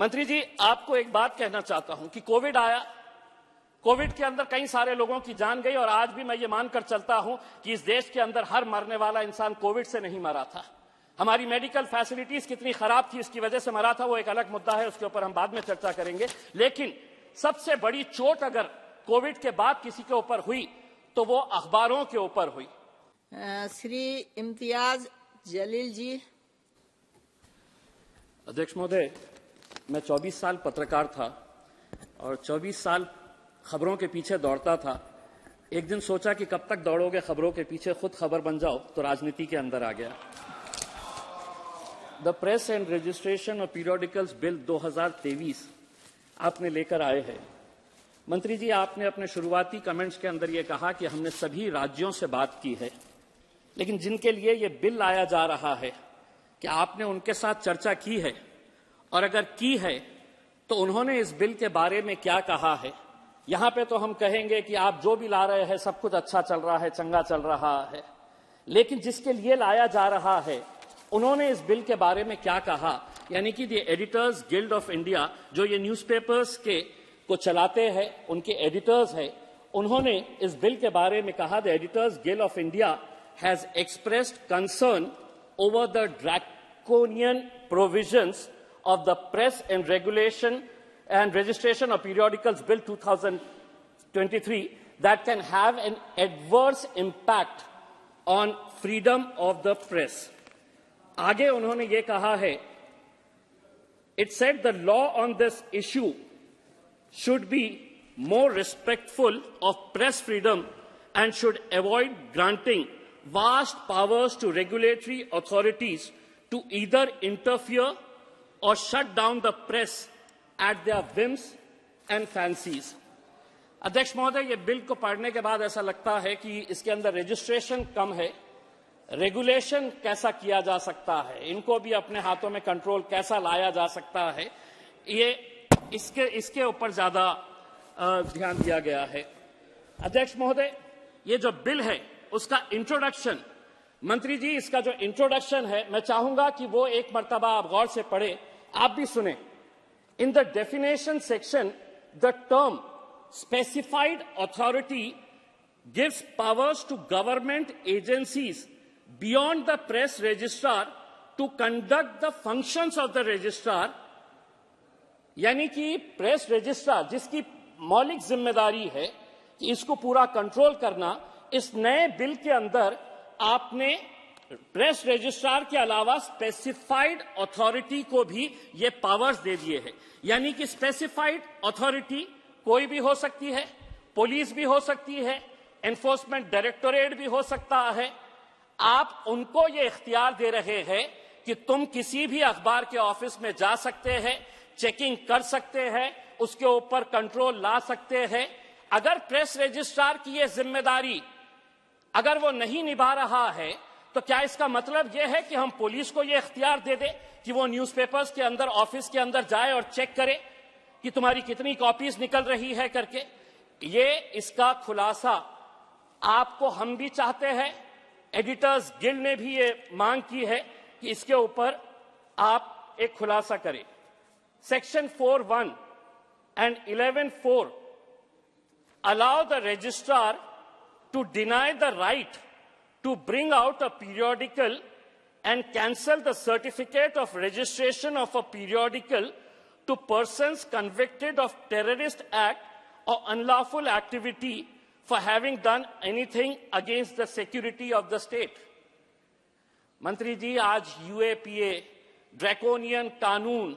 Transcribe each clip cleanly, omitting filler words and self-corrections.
मंत्री जी, आपको एक बात कहना चाहता हूं कि कोविड आया, कोविड के अंदर कई सारे लोगों की जान गई और आज भी मैं ये मानकर चलता हूं कि इस देश के अंदर हर मरने वाला इंसान कोविड से नहीं मरा था। हमारी मेडिकल फैसिलिटीज कितनी खराब थी, इसकी वजह से मरा था, वो एक अलग मुद्दा है, उसके ऊपर हम बाद में चर्चा करेंगे। लेकिन सबसे बड़ी चोट अगर कोविड के बाद किसी के ऊपर हुई तो वो अखबारों के ऊपर हुई। श्री इम्तियाज जलील जी। अध्यक्ष महोदय, मैं 24 साल पत्रकार था और 24 साल खबरों के पीछे दौड़ता था। एक दिन सोचा कि कब तक दौड़ोगे खबरों के पीछे, खुद खबर बन जाओ, तो राजनीति के अंदर आ गया। The press and registration of periodicals bill 2023 आपने लेकर आए हैं। मंत्री जी, आपने अपने शुरुआती कमेंट्स के अंदर यह कहा कि हमने सभी राज्यों से बात की है, लेकिन जिनके लिए यह बिल लाया जा रहा है, क्या आपने उनके साथ चर्चा की है? और अगर की है तो उन्होंने इस बिल के बारे में क्या कहा है? यहां पे तो हम कहेंगे कि आप जो भी ला रहे हैं सब कुछ अच्छा चल रहा है, चंगा चल रहा है, लेकिन जिसके लिए लाया जा रहा है उन्होंने इस बिल के बारे में क्या कहा? यानी कि the editors guild of India, जो ये न्यूज़पेपर्स के को चलाते हैं, उनके एडिटर्स हैं, उन्होंने इस बिल के बारे में कहा, the editors guild of India has expressed concern over the draconian provisions of the Press and Regulation and Registration of Periodicals Bill 2023 that can have an adverse impact on freedom of the press. आगे उन्होंने ये कहा है, it said the law on this issue should be more respectful of press freedom and should avoid granting vast powers to regulatory authorities to either interfere or shut down the press at their whims and fancies. अध्यक्ष महोदय, ये bill को पढ़ने के बाद ऐसा लगता है कि इसके अंदर रजिस्ट्रेशन कम है, रेगुलेशन कैसा किया जा सकता है, इनको भी अपने हाथों में कंट्रोल कैसा लाया जा सकता है, ये इसके ऊपर ज्यादा ध्यान दिया गया है। अध्यक्ष महोदय, ये जो बिल है उसका इंट्रोडक्शन, मंत्री जी, इसका जो इंट्रोडक्शन है, मैं चाहूंगा कि वो एक मर्तबा आप गौर से पढ़े, आप भी सुने। In the definition section, the term specified authority gives powers to government agencies beyond the press registrar to conduct the functions of the registrar. यानी कि प्रेस रजिस्ट्रार, जिसकी मौलिक जिम्मेदारी है कि इसको पूरा कंट्रोल करना, इस नए बिल के अंदर आपने प्रेस रजिस्ट्रार के अलावा स्पेसिफाइड अथॉरिटी को भी ये पावर्स दे दिए हैं। यानी कि स्पेसिफाइड अथॉरिटी कोई भी हो सकती है, पुलिस भी हो सकती है, एनफोर्समेंट डायरेक्टोरेट भी हो सकता है। आप उनको ये इख्तियार दे रहे हैं कि तुम किसी भी अखबार के ऑफिस में जा सकते हैं, चेकिंग कर सकते हैं, उसके ऊपर कंट्रोल ला सकते हैं। अगर प्रेस रजिस्ट्रार की ये जिम्मेदारी अगर वो नहीं निभा रहा है तो क्या इसका मतलब यह है कि हम पुलिस को यह इख्तियार दे दें कि वो न्यूज़पेपर्स के अंदर, ऑफिस के अंदर जाए और चेक करे कि तुम्हारी कितनी कॉपीज निकल रही है करके? ये इसका खुलासा आपको हम भी चाहते हैं, एडिटर्स गिल्ड ने भी ये मांग की है कि इसके ऊपर आप एक खुलासा करें। Section 4(1) and 11(4) allow the registrar to deny the right to bring out a periodical and cancel the certificate of registration of a periodical to persons convicted of terrorist act or unlawful activity for having done anything against the security of the state. मंत्री जी, आज UAPA draconian कानून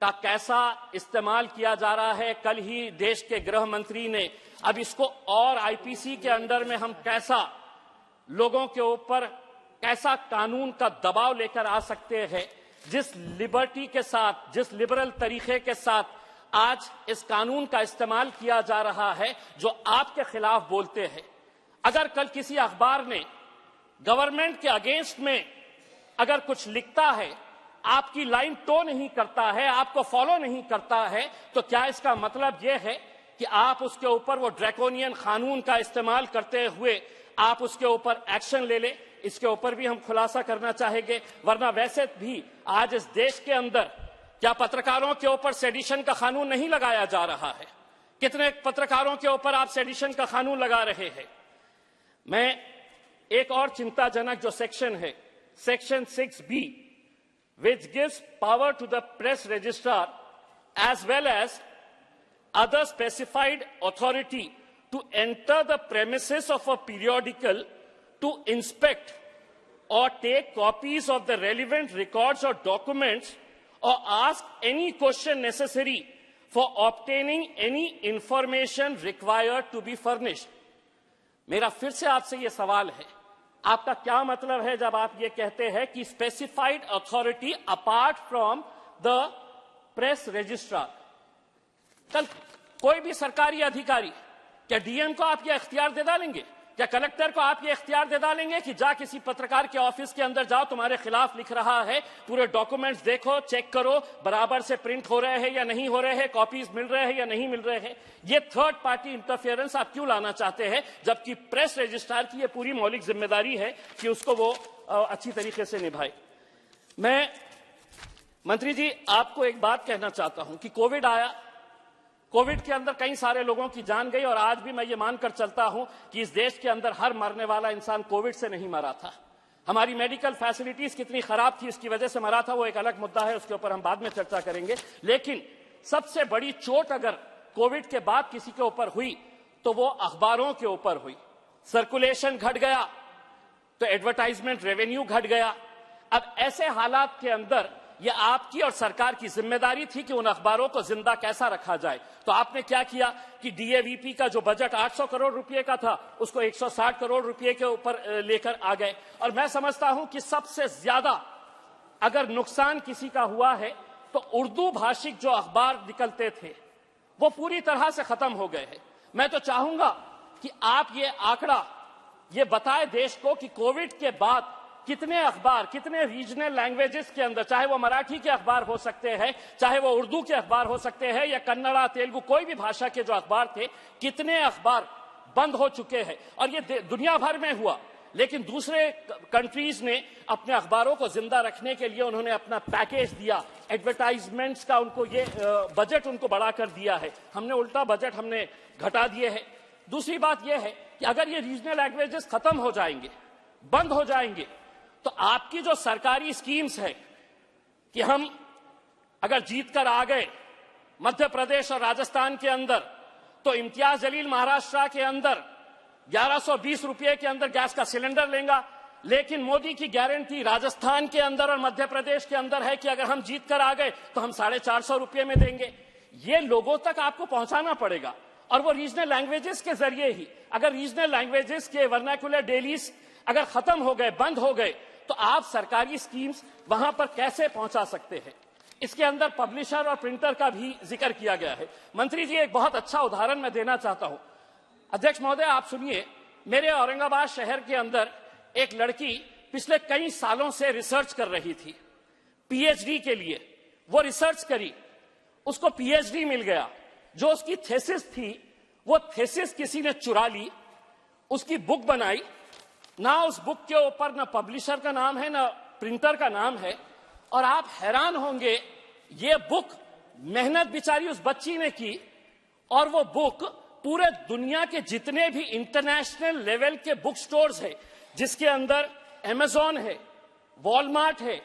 का कैसा इस्तेमाल किया जा रहा है, कल ही देश के गृह मंत्री ने, अब इसको और आईपीसी के अंदर में हम कैसा लोगों के ऊपर कैसा कानून का दबाव लेकर आ सकते हैं, जिस लिबर्टी के साथ, जिस लिबरल तरीके के साथ आज इस कानून का इस्तेमाल किया जा रहा है, जो आपके खिलाफ बोलते हैं। अगर कल किसी अखबार ने गवर्नमेंट के अगेंस्ट में अगर कुछ लिखता है, आपकी लाइन टो नहीं करता है, आपको फॉलो नहीं करता है, तो क्या इसका मतलब यह है कि आप उसके ऊपर वो ड्रैकोनियन कानून का इस्तेमाल करते हुए आप उसके ऊपर एक्शन ले ले? इसके ऊपर भी हम खुलासा करना चाहेंगे। वरना वैसे भी आज इस देश के अंदर क्या पत्रकारों के ऊपर सेडिशन का कानून नहीं लगाया जा रहा है? कितने पत्रकारों के ऊपर आप सेडिशन का कानून लगा रहे हैं? मैं एक और चिंताजनक जो सेक्शन है, section 6B, which gives power to the press registrar as well as other specified authority to enter the premises of a periodical to inspect or take copies of the relevant records or documents or ask any question necessary for obtaining any information required to be furnished. मेरा फिर से आपसे ये सवाल है, आपका क्या मतलब है जब आप ये कहते हैं कि specified authority apart from the press registrar? कल कोई भी सरकारी अधिकारी, क्या डीएम को आप ये इख्तियार दे डालेंगे? क्या कलेक्टर को आप ये इख्तियार दे डालेंगे कि जा किसी पत्रकार के ऑफिस के अंदर जाओ, तुम्हारे खिलाफ लिख रहा है, पूरे डॉक्यूमेंट्स देखो, चेक करो, बराबर से प्रिंट हो रहे हैं या नहीं हो रहे हैं, कॉपीज मिल रहे हैं या नहीं मिल रहे हैं? ये थर्ड पार्टी इंटरफेरेंस आप क्यों लाना चाहते हैं, जबकि प्रेस रजिस्ट्रार की ये पूरी मौलिक जिम्मेदारी है कि उसको वो अच्छी तरीके से निभाए? मैं मंत्री जी आपको एक बात कहना चाहता हूं कि कोविड आया, कोविड के अंदर कई सारे लोगों की जान गई, और आज भी मैं ये मानकर चलता हूं कि इस देश के अंदर हर मरने वाला इंसान कोविड से नहीं मरा था। हमारी मेडिकल फैसिलिटीज कितनी खराब थी, इसकी वजह से मरा था, वो एक अलग मुद्दा है, उसके ऊपर हम बाद में चर्चा करेंगे। लेकिन सबसे बड़ी चोट अगर कोविड के बाद किसी के ऊपर हुई तो वो अखबारों के ऊपर हुई। सर्कुलेशन घट गया तो एडवर्टाइजमेंट रेवेन्यू घट गया। अब ऐसे हालात के अंदर यह आपकी और सरकार की जिम्मेदारी थी कि उन अखबारों को जिंदा कैसा रखा जाए। तो आपने क्या किया कि डीएवीपी का जो बजट 800 करोड़ रुपए का था, उसको 160 करोड़ रुपए के ऊपर लेकर आ गए। और मैं समझता हूं कि सबसे ज्यादा अगर नुकसान किसी का हुआ है तो उर्दू भाषिक जो अखबार निकलते थे वो पूरी तरह से खत्म हो गए हैं। मैं तो चाहूंगा कि आप ये आंकड़ा ये बताए देश को कि कोविड के बाद कितने अखबार, कितने रीजनल लैंग्वेजेस के अंदर, चाहे वो मराठी के अखबार हो सकते हैं, चाहे वो उर्दू के अखबार हो सकते हैं, या कन्नड़ा, तेलुगु, कोई भी भाषा के जो अखबार थे, कितने अखबार बंद हो चुके हैं। और ये दुनिया भर में हुआ, लेकिन दूसरे कंट्रीज ने अपने अखबारों को जिंदा रखने के लिए उन्होंने अपना पैकेज दिया, एडवर्टाइजमेंट्स का उनको ये बजट उनको बढ़ाकर दिया है। हमने उल्टा बजट हमने घटा दिए है। दूसरी बात यह है कि अगर ये रीजनल लैंग्वेजेस खत्म हो जाएंगे, बंद हो जाएंगे, तो आपकी जो सरकारी स्कीम्स है कि हम अगर जीत कर आ गए मध्य प्रदेश और राजस्थान के अंदर, तो इम्तियाज जलील महाराष्ट्र के अंदर 1120 रुपए के अंदर गैस का सिलेंडर लेगा। लेकिन मोदी की गारंटी राजस्थान के अंदर और मध्य प्रदेश के अंदर है कि अगर हम जीत कर आ गए तो हम 450 रुपए में देंगे। ये लोगों तक आपको पहुंचाना पड़ेगा, और वो रीजनल लैंग्वेजेस के जरिए ही। अगर रीजनल लैंग्वेजेस के वर्नाकुलर डेलीज अगर खत्म हो गए, बंद हो गए, तो आप सरकारी स्कीम्स वहां पर कैसे पहुंचा सकते हैं? इसके अंदर पब्लिशर और प्रिंटर का भी जिक्र किया गया है। मंत्री जी, एक बहुत अच्छा उदाहरण मैं देना चाहता हूं। अध्यक्ष महोदय, आप सुनिए, मेरे औरंगाबाद शहर के अंदर एक लड़की पिछले कई सालों से रिसर्च कर रही थी पीएचडी के लिए। वो रिसर्च करी, उसको पीएचडी मिल गया। जो उसकी थेसिस थी, वो थेसिस किसी ने चुरा ली, उसकी बुक बनाई ना, उस बुक के ऊपर ना पब्लिशर का नाम है ना प्रिंटर का नाम है। और आप हैरान होंगे, ये बुक मेहनत बेचारी उस बच्ची ने की, और वो बुक पूरे दुनिया के जितने भी इंटरनेशनल लेवल के बुक स्टोर्स है, जिसके अंदर अमेज़न है, वॉलमार्ट है,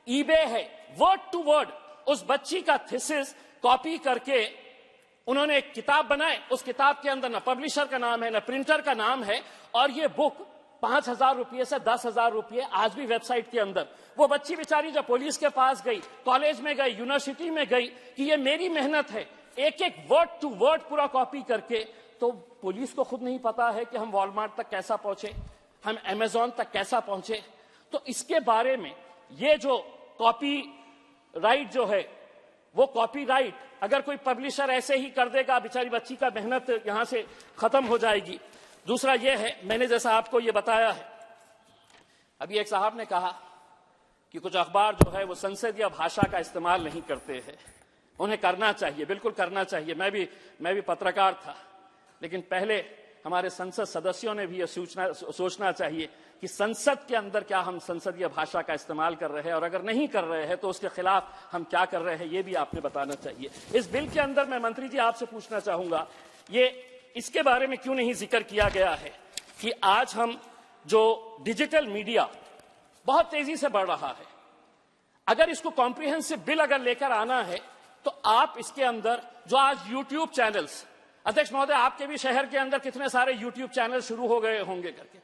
ईबे है, वर्ड टू वर्ड उस बच्ची का थीसिस कॉपी करके उन्होंने एक किताब बनाए। उस किताब के अंदर ना पब्लिशर का नाम है ना प्रिंटर का नाम है, और ये बुक 5,000 रुपये से 10,000 रुपये आज भी वेबसाइट के अंदर। वो बच्ची बेचारी जब पुलिस के पास गई, कॉलेज में गई, यूनिवर्सिटी में गई कि ये मेरी मेहनत है, एक एक वर्ड टू वर्ड पूरा कॉपी करके, तो पुलिस को खुद नहीं पता है कि हम वॉलमार्ट तक कैसा पहुंचे, हम अमेज़न तक कैसा पहुंचे। तो इसके बारे में ये जो कॉपी राइट जो है, वो कॉपी राइट अगर कोई पब्लिशर ऐसे ही कर देगा, बेचारी बच्ची का मेहनत यहां से खत्म हो जाएगी। दूसरा ये है, मैंने जैसा आपको ये बताया है, अभी एक साहब ने कहा कि कुछ अखबार जो है वो संसदीय भाषा का इस्तेमाल नहीं करते हैं। उन्हें करना चाहिए, बिल्कुल करना चाहिए। मैं भी पत्रकार था, लेकिन पहले हमारे संसद सदस्यों ने भी ये सोचना चाहिए कि संसद के अंदर क्या हम संसदीय भाषा का इस्तेमाल कर रहे हैं, और अगर नहीं कर रहे हैं तो उसके खिलाफ हम क्या कर रहे हैं, ये भी आपने बताना चाहिए। इस बिल के अंदर मैं मंत्री जी आपसे पूछना चाहूंगा, ये इसके बारे में क्यों नहीं जिक्र किया गया है कि आज हम जो डिजिटल मीडिया बहुत तेजी से बढ़ रहा है, अगर इसको कॉम्प्रिहेंसिव बिल अगर लेकर आना है तो आप इसके अंदर जो आज यूट्यूब चैनल्स, अध्यक्ष महोदय आपके भी शहर के अंदर कितने सारे यूट्यूब चैनल शुरू हो गए होंगे करके,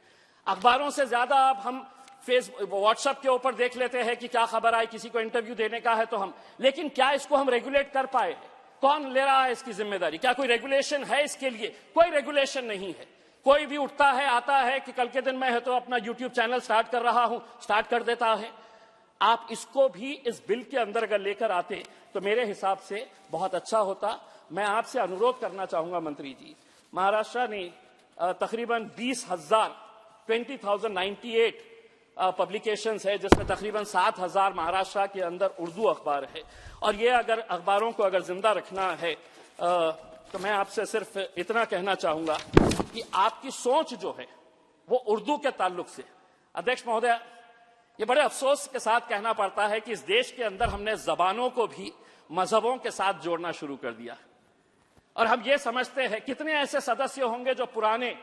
अखबारों से ज्यादा अब हम व्हाट्सएप के ऊपर देख लेते हैं कि क्या खबर आई, किसी को इंटरव्यू देने का है तो हम, लेकिन क्या इसको हम रेगुलेट कर पाए? कौन ले रहा है इसकी जिम्मेदारी? क्या कोई रेगुलेशन है इसके लिए? कोई रेगुलेशन नहीं है। कोई भी उठता है, आता है कि कल के दिन मैं है तो अपना यूट्यूब चैनल स्टार्ट कर रहा हूं, स्टार्ट कर देता है। आप इसको भी इस बिल के अंदर अगर लेकर आते तो मेरे हिसाब से बहुत अच्छा होता। मैं आपसे अनुरोध करना चाहूंगा मंत्री जी, महाराष्ट्र ने तकरीबन 20,098 पब्लिकेशंस है, जिसमें तकरीबन 7,000 महाराष्ट्र के अंदर उर्दू अखबार है, और ये अगर अखबारों को अगर जिंदा रखना है तो मैं आपसे सिर्फ इतना कहना चाहूंगा कि आपकी सोच जो है वो उर्दू के ताल्लुक से, अध्यक्ष महोदय ये बड़े अफसोस के साथ कहना पड़ता है कि इस देश के अंदर हमने जबानों को भी मजहबों के साथ जोड़ना शुरू कर दिया, और हम ये समझते हैं कितने ऐसे सदस्य होंगे जो पुराने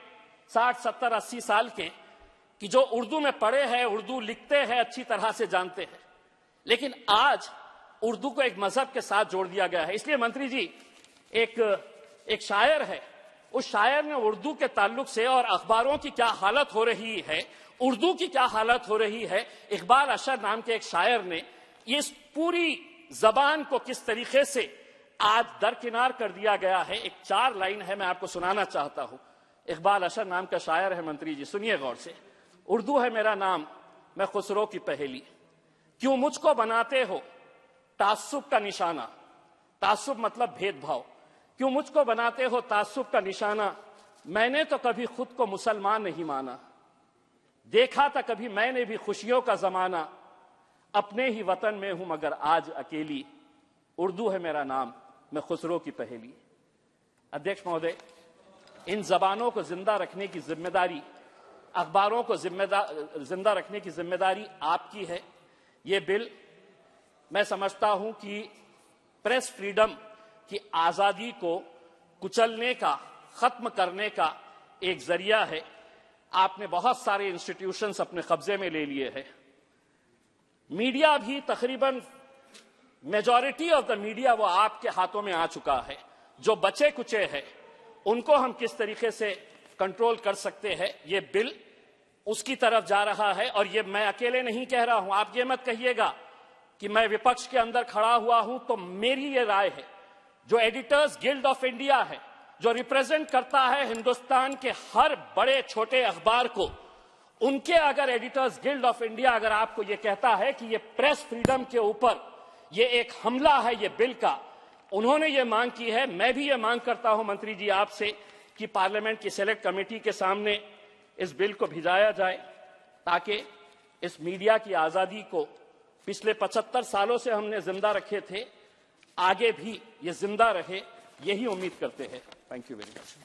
60, 70, 80 साल के, कि जो उर्दू में पढ़े हैं, उर्दू लिखते हैं, अच्छी तरह से जानते हैं, लेकिन आज उर्दू को एक मजहब के साथ जोड़ दिया गया है। इसलिए मंत्री जी, एक शायर है, उस शायर ने उर्दू के ताल्लुक से और अखबारों की क्या हालत हो रही है, उर्दू की क्या हालत हो रही है, इकबाल अशर नाम के एक शायर ने इस पूरी जबान को किस तरीके से आज दरकिनार कर दिया गया है। एक 4 लाइन है, मैं आपको सुनाना चाहता हूं। इकबाल अशर नाम का शायर है, मंत्री जी सुनिए गौर से। उर्दू है मेरा नाम, मैं खुसरो की पहेली, क्यों मुझको बनाते हो तासुब का निशाना, तासुब मतलब भेदभाव, क्यों मुझको बनाते हो तासुब का निशाना, मैंने तो कभी खुद को मुसलमान नहीं माना, देखा था कभी मैंने भी खुशियों का जमाना, अपने ही वतन में हूं मगर आज अकेली, उर्दू है मेरा नाम, मैं खुसरो की पहेली। अध्यक्ष महोदय, इन जबानों को जिंदा रखने की जिम्मेदारी, अखबारों को जिंदा रखने की जिम्मेदारी आपकी है। ये बिल मैं समझता हूं कि प्रेस फ्रीडम की आजादी को कुचलने का, खत्म करने का एक जरिया है। आपने बहुत सारे इंस्टीट्यूशंस अपने कब्जे में ले लिए हैं। मीडिया भी तकरीबन मेजॉरिटी ऑफ द मीडिया वो आपके हाथों में आ चुका है। जो बचे कुचे हैं उनको हम किस तरीके से कंट्रोल कर सकते हैं, ये बिल उसकी तरफ जा रहा है। और ये मैं अकेले नहीं कह रहा हूं, आप ये मत कहिएगा कि मैं विपक्ष के अंदर खड़ा हुआ हूं। तो मेरी ये राय है, जो एडिटर्स गिल्ड ऑफ इंडिया है, जो रिप्रेजेंट करता है हिंदुस्तान के हर बड़े छोटे अखबार को, उनके अगर एडिटर्स गिल्ड ऑफ इंडिया अगर आपको ये कहता है कि ये प्रेस फ्रीडम के ऊपर ये एक हमला है ये बिल का, उन्होंने ये मांग की है, मैं भी ये मांग करता हूं मंत्री जी आपसे कि पार्लियामेंट की सेलेक्ट कमेटी के सामने इस बिल को भिजाया जाए, ताकि इस मीडिया की आजादी को पिछले 75 सालों से हमने जिंदा रखे थे, आगे भी ये जिंदा रहे, यही उम्मीद करते हैं। Thank you very much.